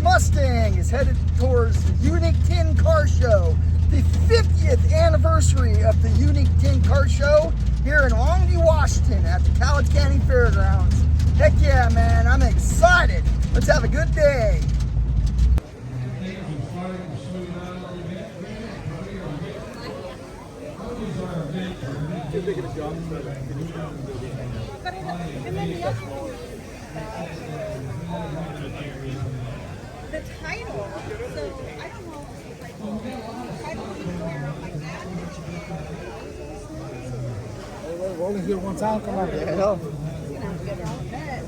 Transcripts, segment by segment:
Mustang is headed towards the Unique 10 Car Show, the 50th anniversary of the Unique 10 Car Show here in Longview, Washington at the College County Fairgrounds. Heck yeah, man, I'm excited. Let's have a good day. Too big of a job. The title, so I don't know, like, I don't even wear it like that. We're only here one time, come on. You know, get out of bed.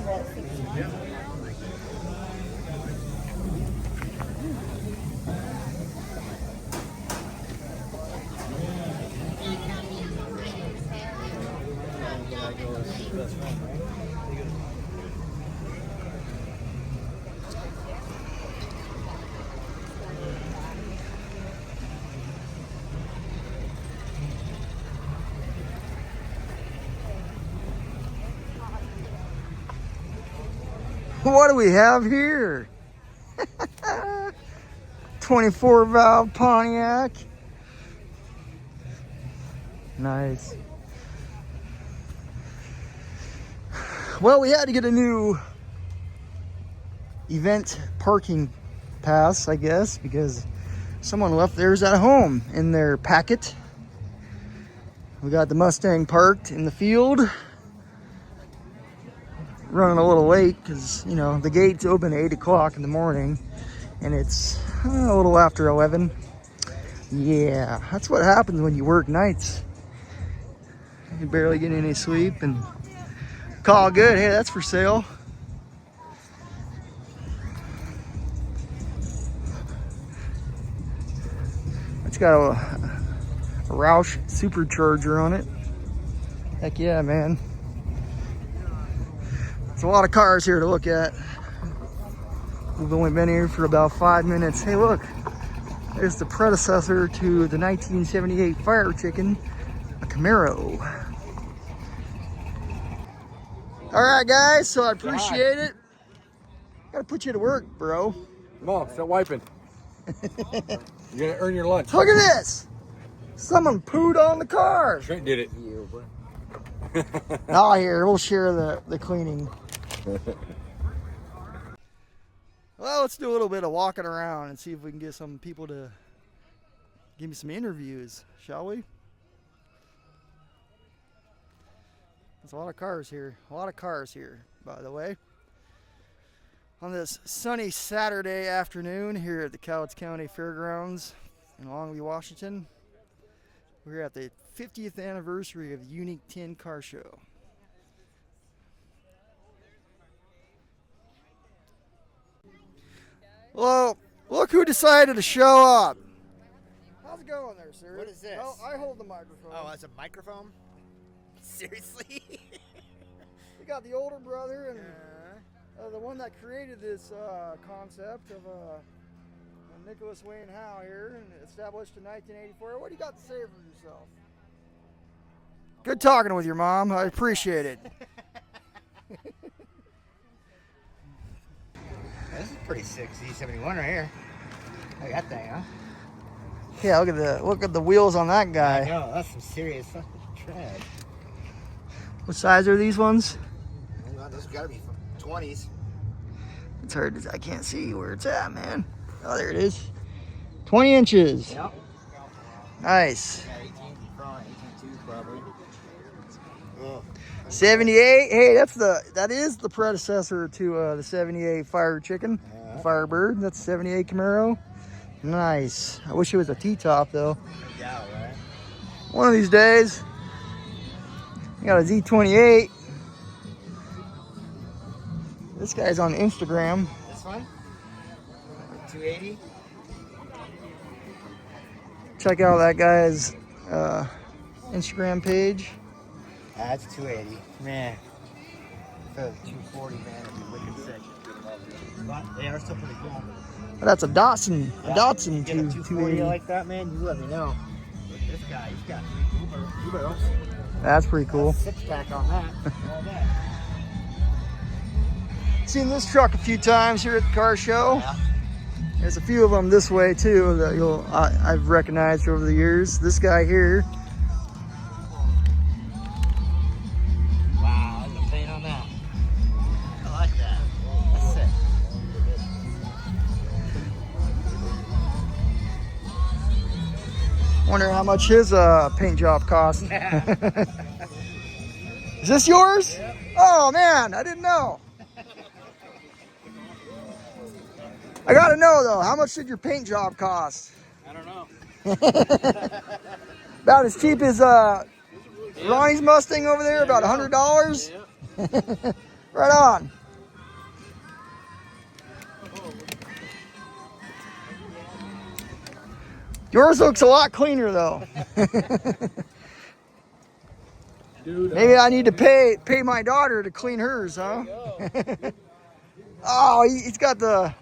What do we have here? 24 valve Pontiac. Nice. Well, we had to get a new event parking pass, I guess, because someone left theirs at home in their packet. We got the Mustang parked in the field. Running a little late because, you know, the gates open at 8 o'clock in the morning and it's a little after 11. Yeah, that's what happens when you work nights. You barely get any sleep and call good. Hey, that's for sale. It's got a Roush supercharger on it. Heck yeah, man. There's a lot of cars here to look at. We've only been here for about 5 minutes. Hey, look, there's the predecessor to the 1978 Fire Chicken, a Camaro. All right, guys, so I appreciate it. Gotta put you to work, bro. Come on, start wiping. You're gonna earn your lunch. Look at this. Someone pooed on the car. Trent did it. Oh, here, we'll share the cleaning. Well, let's do a little bit of walking around and see if we can get some people to give me some interviews, shall we? There's a lot of cars here. A lot of cars here, by the way. On this sunny Saturday afternoon here at the College County Fairgrounds in Longview, Washington. We're at the 50th anniversary of the Unique 10 Car Show. Well, look who decided to show up. How's it going there, sir? What is this? Oh, I hold the microphone. Oh, as a microphone? Seriously? We got the older brother and the one that created this concept of Nicholas Wayne Howe here, and established in 1984. What do you got to say for yourself? Good talking with your mom. I appreciate it. This is pretty sick. Z71 right here. Look at that thing, huh? Yeah, look at the wheels on that guy. I know, that's some serious fucking tread. What size are these ones? Well, those gotta be 20s. It's hard to, I can't see where it's at, man. Oh, there it is. 20 inches. Yep. Nice. Yeah, 18 front, 18.2 probably. Oh. 78. Hey, that is the predecessor to the 78 Fire Chicken, Firebird. That's 78 Camaro. Nice. I wish it was a T-top though. Yeah, right. One of these days. I got a Z28. This guy's on Instagram. This one? 280. Check out that guy's Instagram page. That's 280. Man. For 240, man, it'd be wicked sick. But they are still pretty cool. That's a Datsun. Yeah, A Datsun get a 240 280. like that, man, you let me know. Look at this guy, he's got 3 barrels. That's pretty cool. 6-pack on that. All day. Seen this truck a few times here at the car show. Yeah. There's a few of them this way too that I've recognized over the years. This guy here. Wow, there's a paint on that. I like that. That's it. Wonder how much his paint job cost. Is this yours? Yep. Oh man, I didn't know. I gotta know though, how much did your paint job cost? I don't know. About as cheap as Ronnie's Mustang over there, about $100? Yeah. Right on. Yours looks a lot cleaner though. Dude, Maybe I need to pay my daughter to clean hers, huh? Oh, he's got the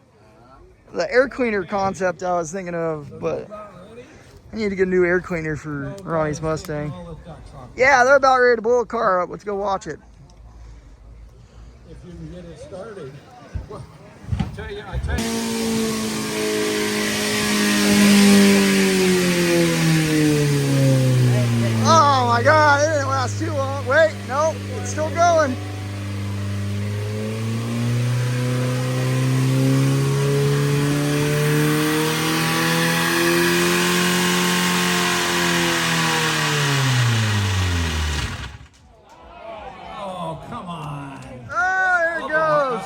air cleaner concept I was thinking of, but I need to get a new air cleaner for Ronnie's Mustang. Yeah, they're about ready to blow a car up. Let's go watch it. if you can get it started. Well, I tell Oh my God, it didn't last too long. Wait, no, it's still going. Oh, come on. Oh, there it goes.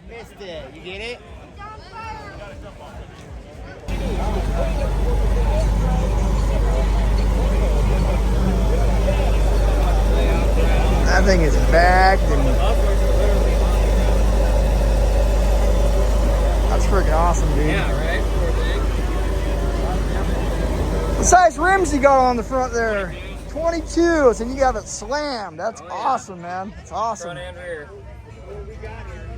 Missed it. You get it? That thing is backed and that's freaking awesome, dude. Yeah, right? What size rims you got on the front there? 22s, and you got it slammed. That's awesome, man. That's awesome. Front and rear.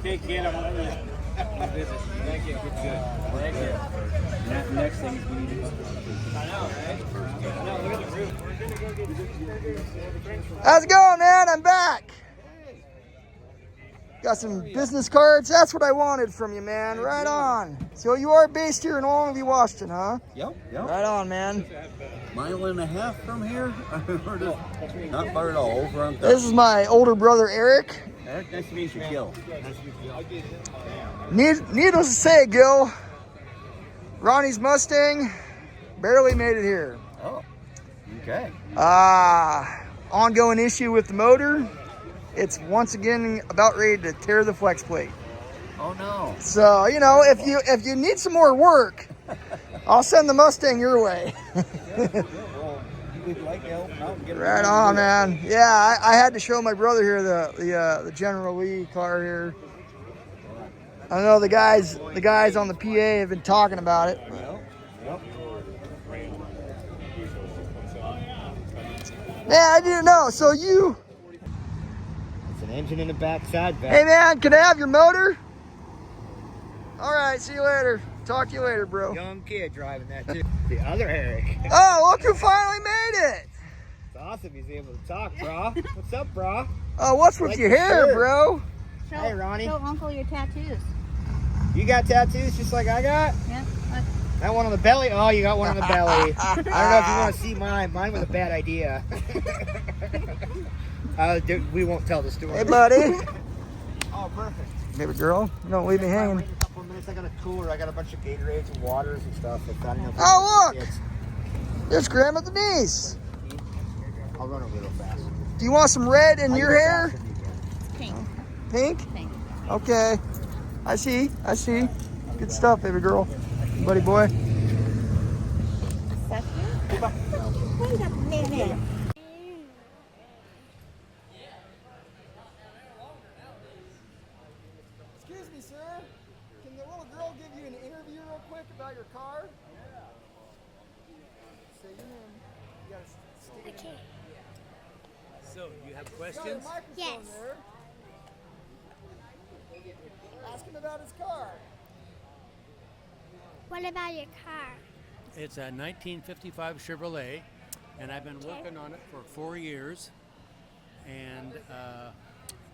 Take it. I'm visit. Thank you. Good. Thank you. Next thing is we need to. I know, right? I know. Look at the roof. We're gonna go get. How's it going, man? I'm back. Got some business cards. That's what I wanted from you, man. Right on. So you are based here in Longview, Washington, huh? Yep. Right on, man. Mile and a half from here. Not far at all. Over on This is my older brother, Erik. Eric, nice to meet you, Gil. Needless to say, Gil, Ronnie's Mustang barely made it here. Oh, okay. Ongoing issue with the motor. It's once again about ready to tear the flex plate. Oh no. So, you know, if you need some more work, I'll send the Mustang your way. Right on, man. Yeah, I had to show my brother here the General Lee car here. I know the guys on the PA have been talking about it. Yeah, I didn't know. So you, It's an engine in the backside. hey man, can I have your motor? All right, see you later. Talk to you later, bro. Young kid driving that too. The other Erik. Oh, look who finally made it. It's awesome he's able to talk, bro. What's up, bro? Oh, what's with Like your your hair, shirt. bro? Show, Hey, Ronnie. Show Uncle your tattoos. You got tattoos just like I got? Yeah. Look. That one on the belly? Oh, you got one on the belly. I don't know if you want to see mine. Mine was a bad idea. We won't tell the story. Hey, buddy. Oh, perfect. Baby girl, don't leave me hanging. In a couple of minutes, I got a cooler. I got a bunch of Gatorades and waters and stuff. I don't know if Oh, look. kids. There's Grandma Denise. I'll run a little fast. Do you want some red in I'll your go hair? fast if you can. Pink. Pink? Pink. Okay. I see. Good stuff, baby girl. Buddy boy. That's you? What is that name? Excuse me, sir. Can the little girl give you an interview real quick about your car? Yeah. Say your name. You gotta stick it in. So, you have Got a questions? microphone Yes. there. Ask him about his car. What about your car? It's a 1955 Chevrolet, and I've been working on it for 4 years. And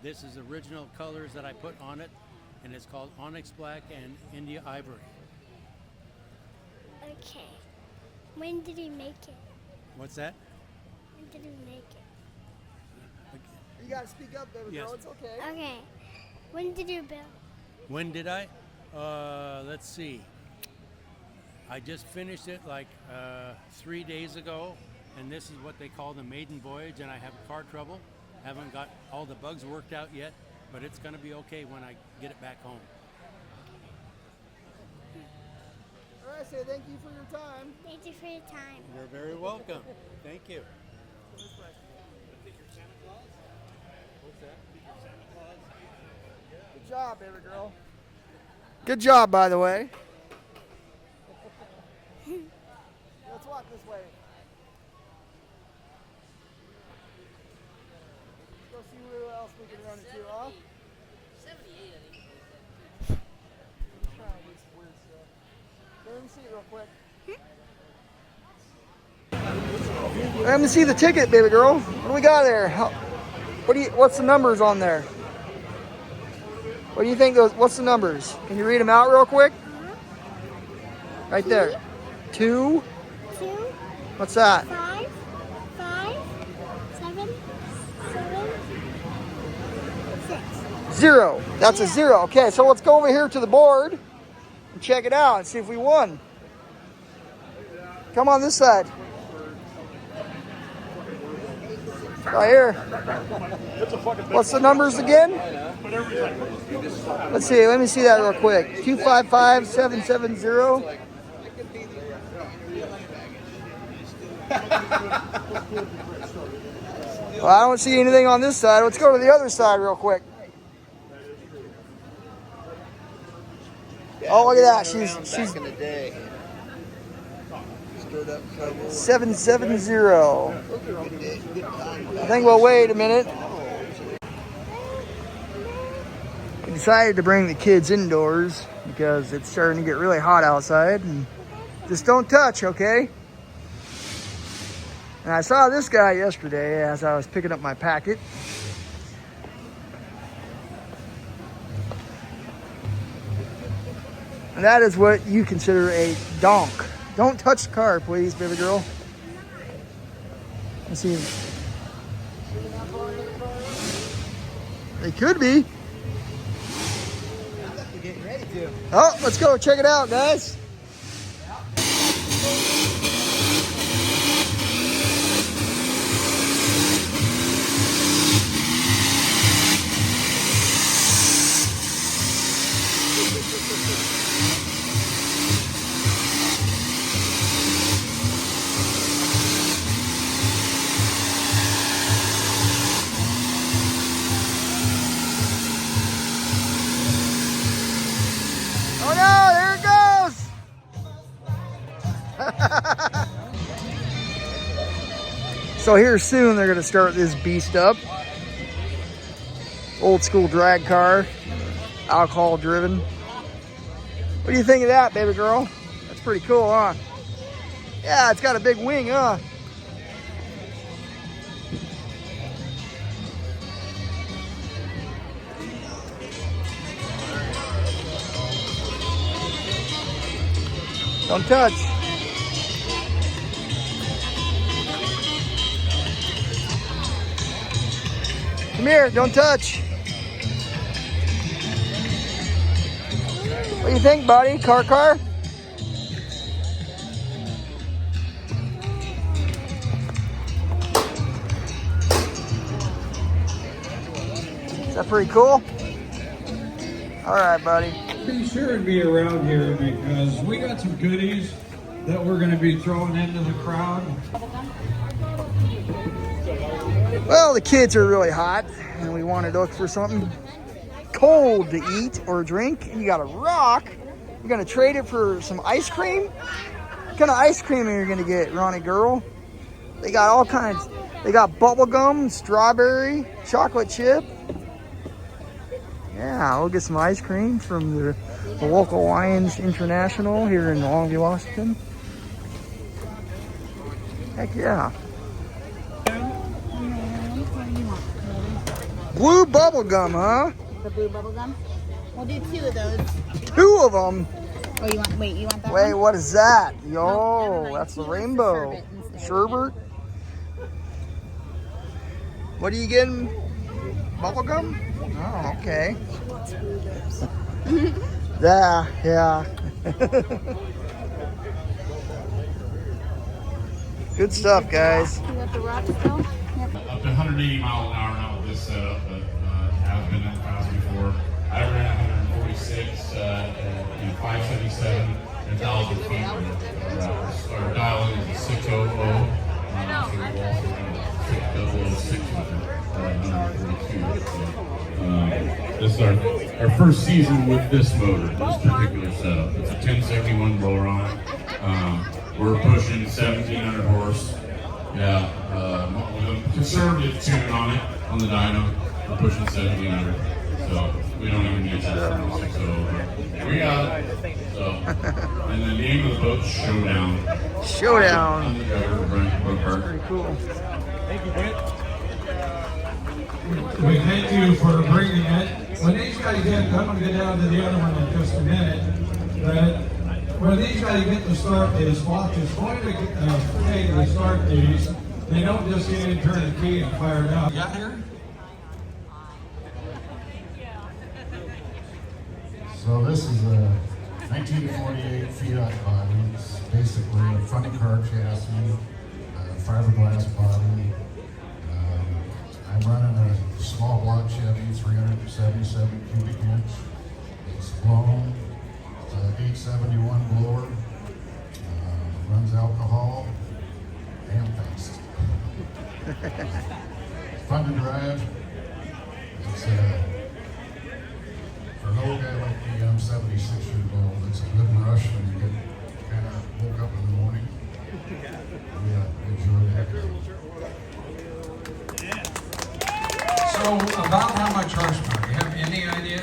this is original colors that I put on it and it's called Onyx Black and India Ivory. Okay. When did he make it? What's that? When did he make it? You gotta speak up, baby girl. Yes. It's okay. Okay. When did you build? When did I? Let's see. I just finished it like 3 days ago, and this is what they call the maiden voyage, and I have car trouble. Haven't got all the bugs worked out yet, but it's going to be okay when I get it back home. All right, say thank you for your time. Thank you for your time. You're very welcome. Thank you. Good job, baby girl. Good job, by the way. Let's walk this way. Let's go see who else we can run into, huh? 78, I think. Trying to do some weird stuff. Let me see it real quick. Let me see the ticket, baby girl. What do we got there? What's the numbers on there? What do you think those? What's the numbers? Can you read them out real quick? Right there. 2. 2. What's that? 5. 5. 7. 7. 6. 0. That's a 0. Okay, so let's go over here to the board and check it out and see if we won. Come on this side. Right here. What's the numbers again? Let's see. Let me see that real quick. 255770. Well, I don't see anything on this side. Let's go to the other side real quick. Oh, look at that. She's Back in the day. Stirred up trouble. 770. I think we'll wait a minute. We decided to bring the kids indoors because it's starting to get really hot outside. And just don't touch, okay? And I saw this guy yesterday as I was picking up my packet. And that is what you consider a donk. Don't touch the car, please, baby girl. Let's see. They could be. Getting ready to. Oh, let's go check it out, guys. Oh no, there it goes! So here soon they're gonna start this beast up. Old school drag car, alcohol driven. What do you think of that, baby girl? That's pretty cool, huh? Yeah, it's got a big wing, huh? Don't touch. Come here, don't touch. What do you think, buddy? Car? Is that pretty cool? All right, buddy. Be sure and be around here because we got some goodies that we're going to be throwing into the crowd. Well, the kids are really hot and we wanted to look for something cold to eat or drink. And you got a rock. You're going to trade it for some ice cream? What kind of ice cream are you going to get, Ronnie girl? They got all kinds. They got bubble gum, strawberry, chocolate chip. Yeah, we'll get some ice cream from the local Lions International here in Longview, Washington. Heck yeah. Blue bubble gum, huh? The blue bubble gum? We'll do 2 of those. 2 of them? Oh, you want, wait, you want that Wait, one? what is that? No, Yo, never mind. that's the He wants rainbow. sherbet instead. Sherbet? What are you getting? Bubble gum? Oh, okay. Yeah. Good stuff, guys. You got the rocks still? Yep. Up to 180 miles an hour now with this setup, but has been in the past before. I ran 146, 577, and 1,000 feet. Our dial in is a 600. So we're also going to 600, 142. This is our first season with this motor, this particular setup. It's a 1071 blower on it. We're pushing 1,700 horse. Yeah, with a conservative tune on it, on the dyno. We're pushing 1,700. So we don't even need that. So we got it. So, and the name of the boat's Showdown. Showdown. I'm the driver, Brent. Pretty cool. Thank you, Brent. We thank you for bringing it. When these guys get, I'm going to get down to the other one in just a minute, but when these guys get to start this, watch is going to take to start these. They don't just get in, turn the key, and fire it up. Got here? So this is a 1948 Fiat body. It's basically a funny car chassis, fiberglass body. I'm running a small block Chevy, 377 cubic inch. It's blown. It's a 871 blower. Runs alcohol and fast. It's fun to drive. It's for an old guy like me, I'm 76 years old. It's a good rush when you get kind of woke up in the morning. Yeah, enjoy that. So about how much horsepower? Do you have any idea?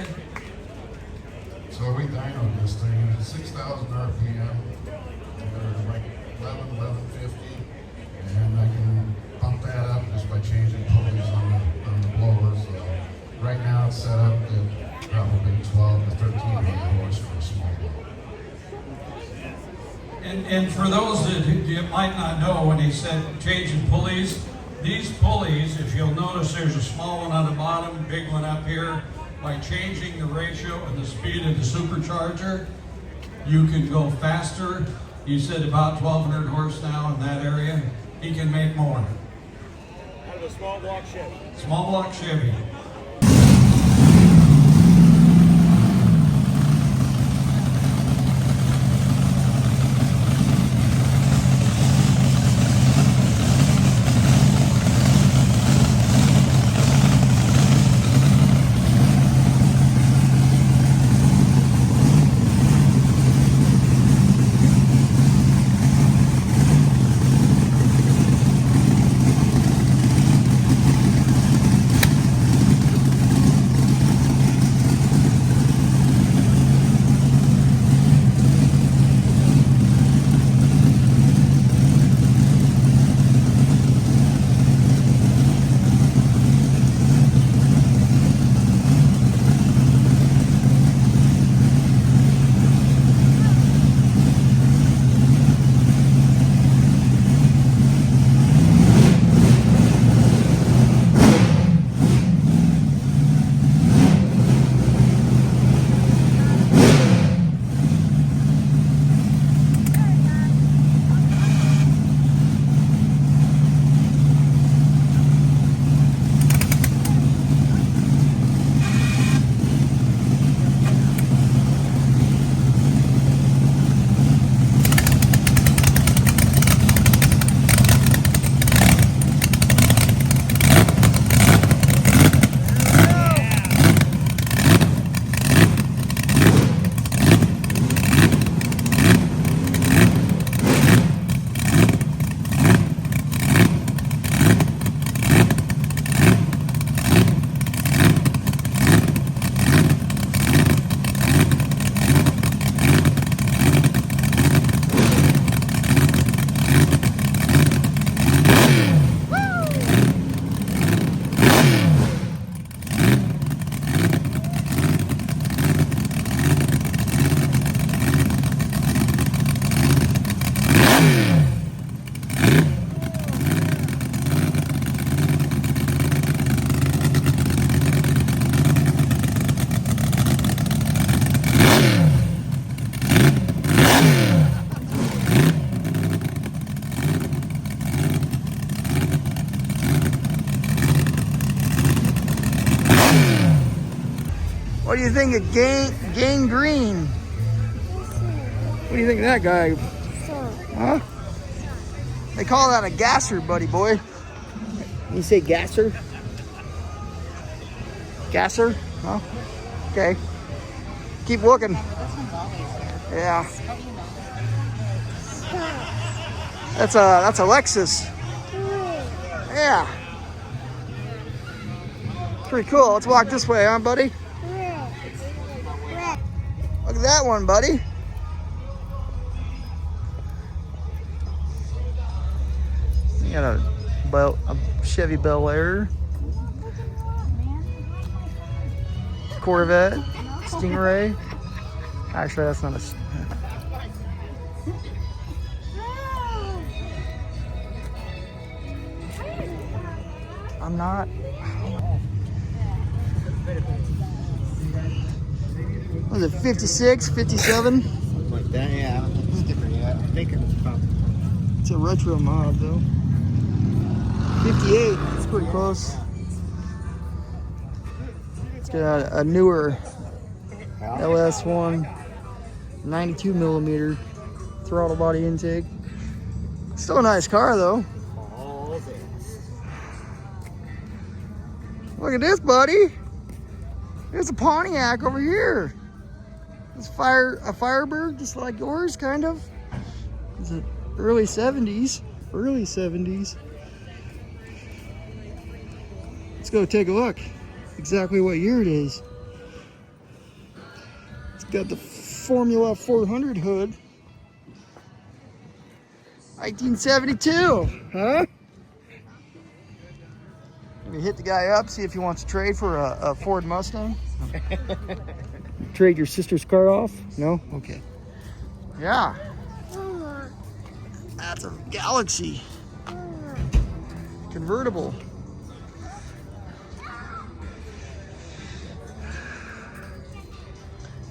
So we dynoed this thing at 6,000 RPM. They're like 1150, and I can pump that up just by changing pulleys on the blowers. Right now it's set up at probably 12 to 1300 horse for a small blower. And for those that you might not know, when he said changing pulleys, these pulleys, if you'll notice, there's a small one on the bottom, big one up here. By changing the ratio and the speed of the supercharger, you can go faster. You said about 1,200 horse now in that area. He can make more. Out of a small block Chevy. Small block Chevy. What do you think of Gang Green? What do you think of that guy? Huh? They call that a gasser, buddy boy. You say gasser? Gasser? Huh? Okay. Keep looking. Yeah. That's a Lexus. Yeah. Pretty cool. Let's walk this way, huh, buddy? Look at that one, buddy. You got a Chevy Bel Air, Corvette, Stingray. Actually, that's not a. I'm not. Was it 56, 57? Something like that, yeah. I don't think it's different yet. I think it was probably. It's a retro mod, though. 58, it's pretty close. It's got a newer LS1, 92 millimeter throttle body intake. Still a nice car, though. Look at this, buddy. There's a Pontiac over here. It's a Firebird, just like yours, kind of. It's a early 70s. Early 70s. Let's go take a look. Exactly what year it is. It's got the Formula 400 hood. 1972, huh? Maybe hit the guy up, see if he wants to trade for a Ford Mustang. Trade your sister's car off? No? Okay. Yeah. That's a Galaxy. Convertible.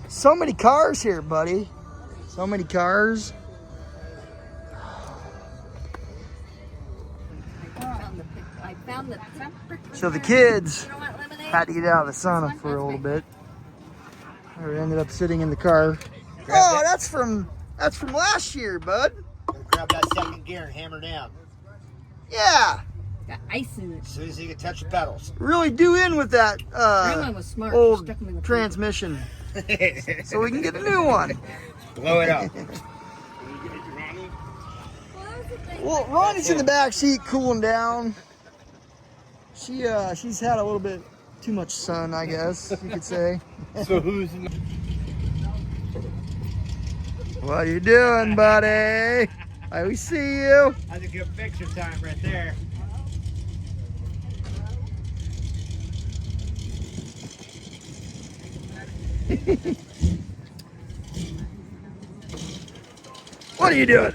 So many cars here, buddy. So many cars. So the kids had to get out of the sun for a little bit. Or ended up sitting in the car. Oh, that's from last year, bud. Grab that second gear and hammer down. Yeah. Got ice in it. As soon as you can touch the pedals. Really do in with that Grandma was smart. old Stuck 'em in the transmission. So we can get a new one. Blow it up. Well, Ronnie's in the back seat cooling down. She's had a little bit too much sun, I guess you could say. So who's in the... What are you doing, buddy? I see you. That's a good picture time right there. What are you doing?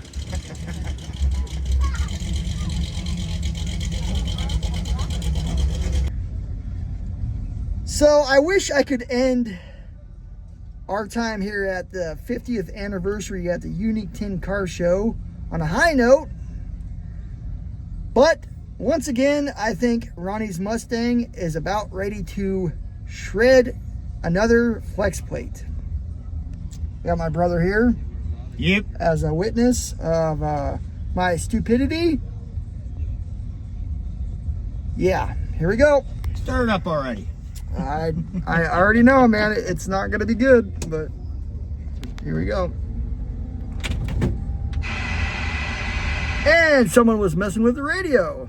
So I wish I could end our time here at the 50th anniversary at the Unique 10 Car Show on a high note. But once again, I think Ronnie's Mustang is about ready to shred another flex plate. Got my brother here. Yep. As a witness of my stupidity. Yeah, here we go. Start it up already. I already know, man, it's not gonna be good, but here we go. And someone was messing with the radio.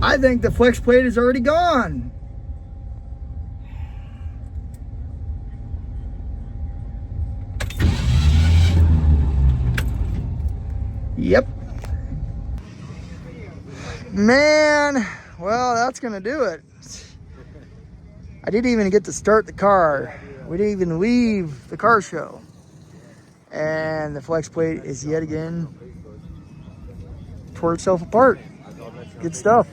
I think the flex plate is already gone. Yep. Man, well, that's gonna do it. I didn't even get to start the car. We didn't even leave the car show. And the flex plate is yet again tore itself apart. Good stuff.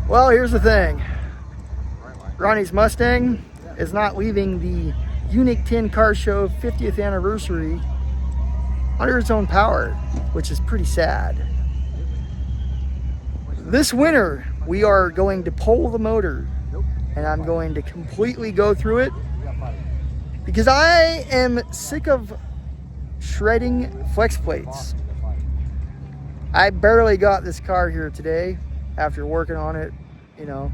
Well, here's the thing. Ronnie's Mustang is not leaving the Unique 10 Car Show 50th anniversary under its own power, which is pretty sad. This winter, we are going to pull the motor, and I'm going to completely go through it because I am sick of shredding flex plates. I barely got this car here today after working on it, you know.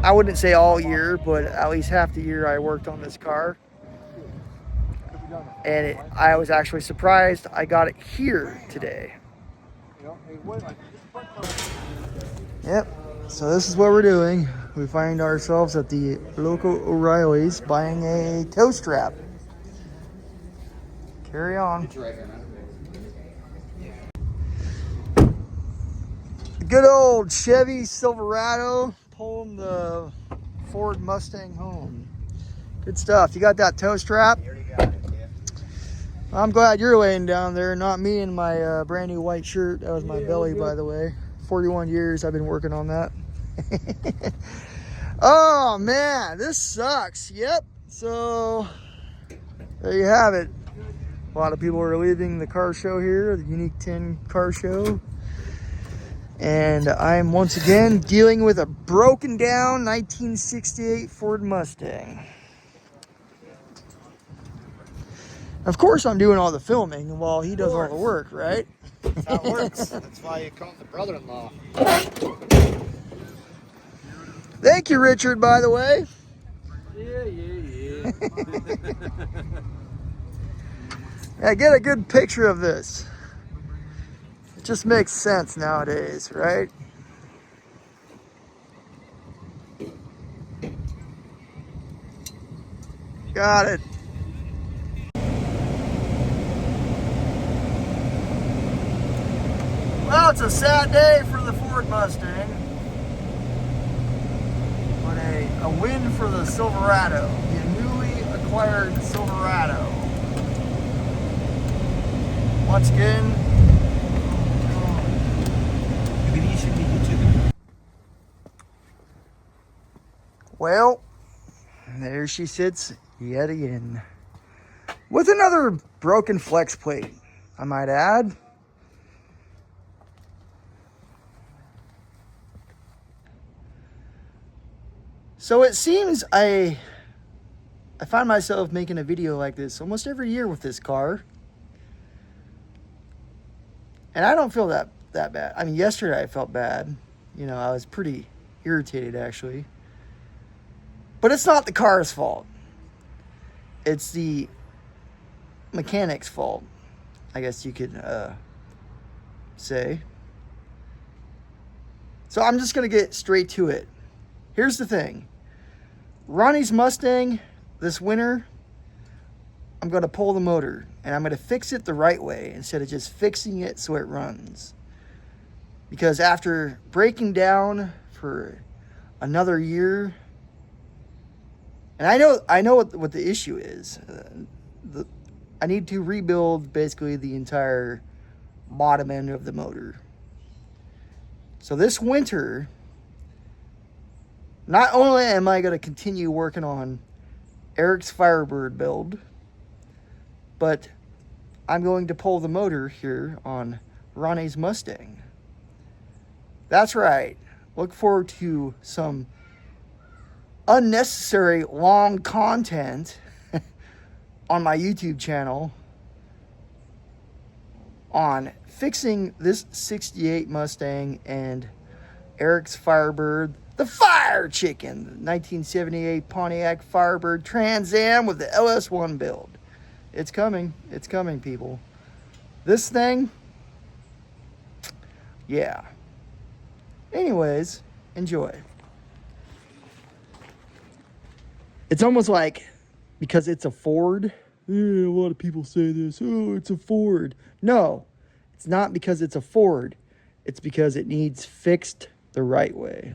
I wouldn't say all year, but at least half the year I worked on this car. And I was actually surprised I got it here today. Yep, so this is what we're doing. We find ourselves at the local O'Reilly's buying a tow strap. Carry on. Good old Chevy Silverado pulling the Ford Mustang home. Good stuff. You got that tow strap? I'm glad you're laying down there, not me in my brand new white shirt. That was my belly, by the way. 41 years I've been working on that. Oh man, this sucks. Yep. So there you have it. A lot of people are leaving the car show here, the Unique 10 Car Show. And I'm once again dealing with a broken down 1968 Ford Mustang. Of course I'm doing all the filming while he does all the work, right? That's how it works. That's why you call him the brother-in-law. Thank you, Richard, by the way. Yeah. Yeah, get a good picture of this. It just makes sense nowadays, right? Got it. Well, it's a sad day for the Ford Mustang, but a win for the Silverado, the newly acquired Silverado. Once again, Maybe you should be YouTubing. well, there she sits yet again. With another broken flex plate, I might add. So it seems I find myself making a video like this almost every year with this car. And I don't feel that bad. I mean, yesterday I felt bad. You know, I was pretty irritated actually. But it's not the car's fault. It's the mechanic's fault, I guess you could say. So I'm just going to get straight to it. Here's the thing. Ronnie's Mustang this winter, I'm going to pull the motor and I'm going to fix it the right way instead of just fixing it so it runs. Because after breaking down for another year, and I know what the issue is. I need to rebuild basically the entire bottom end of the motor. So this winter, not only am I going to continue working on Erik's Firebird build, but I'm going to pull the motor here on Ronnie's Mustang. That's right. Look forward to some unnecessary long content on my YouTube channel on fixing this 68 Mustang and Erik's Firebird, the Fire Chicken, the 1978 Pontiac Firebird Trans Am with the LS1 build. It's coming, people. This thing, yeah. Anyways, enjoy. It's almost like, because it's a Ford, a lot of people say this, oh, it's a Ford. No, it's not because it's a Ford. It's because it needs fixed the right way.